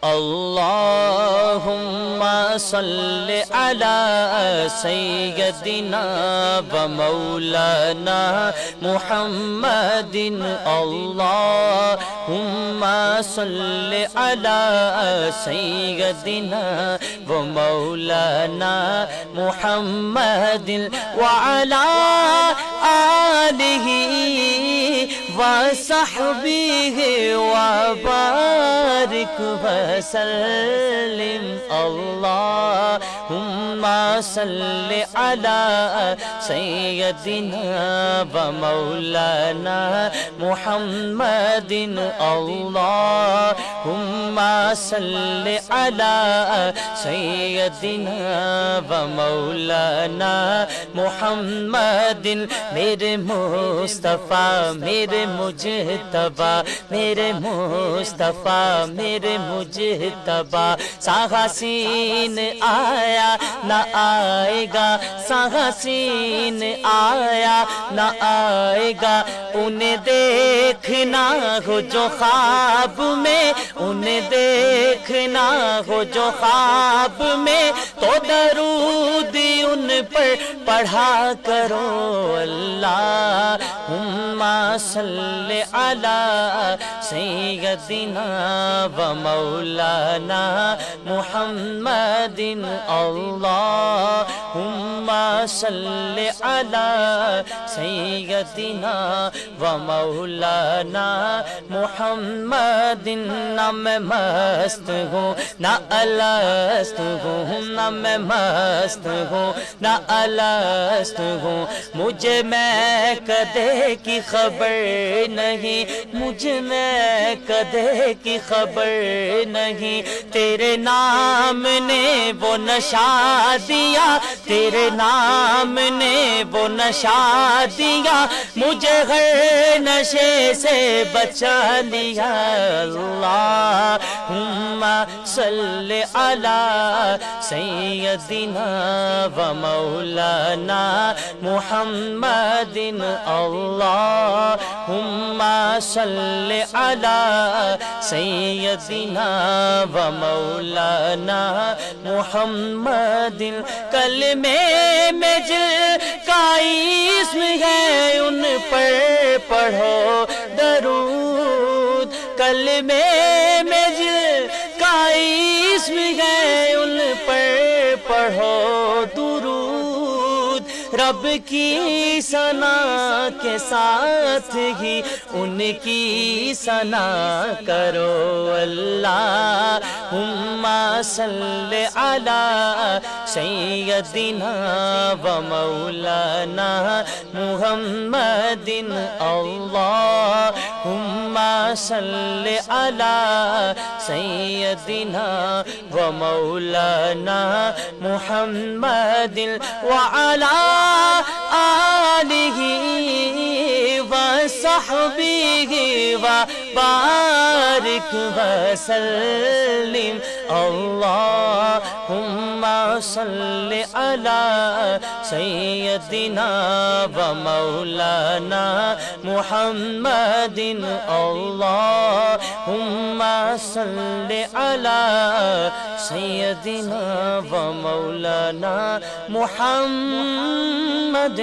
اللهم صل على سيدنا ومولانا محمد اللهم صل على سيدنا ومولانا محمد وعلى آله وصحبه وبارك وسلم اللهم صل على سيدنا ومولانا محمد اللهم صل على سيدنا ومولانا محمد میرے مصطفیٰ میرے مجتبیٰ میرے مصطفیٰ میرے مجتبیٰ ساغسین آیا نہ آئے گا ساغسین آیا نہ آئے گا انہیں دیکھنا ہو جو خواب میں انہیں دیکھنا ہو جو خواب میں تو درود ان پر پڑھا کرو اللہم صل علی سیدنا و مولانا محمد اللہم صل علی سیدنا و مولانا محمد نہ میں مست ہوں نہ الست ہوں نہ میں مست ہوں نہ الست ہوں مجھے میں کدے کی خبر نہیں مجھے میں کدے کی خبر نہیں تیرے نام نے وہ نشا دیا تیرے نام نے وہ نشا دیا مجھے ہر نشے سے بچا لیا اللہم صل علی سیدنا و مولانا محمد اللہم صل علی سیدنا و مولانا محمد کلمے میں جل کا اسم ہے ان پر پڑھو درود کلمے میں جل کا اسم ہے ان پر پڑھو درود رب کی ثنا کے ساتھ ہی ان کی ثنا کرو اللہم صل علی سیدنا و مولانا محمد اللہم صل علی سیدنا و مولانا محمد وعلی آلہ وصحبہ وبارک وسلم اللہم صل علی سیدنا و مولانا محمد اللہم صل علی سیدنا و مولانا محمد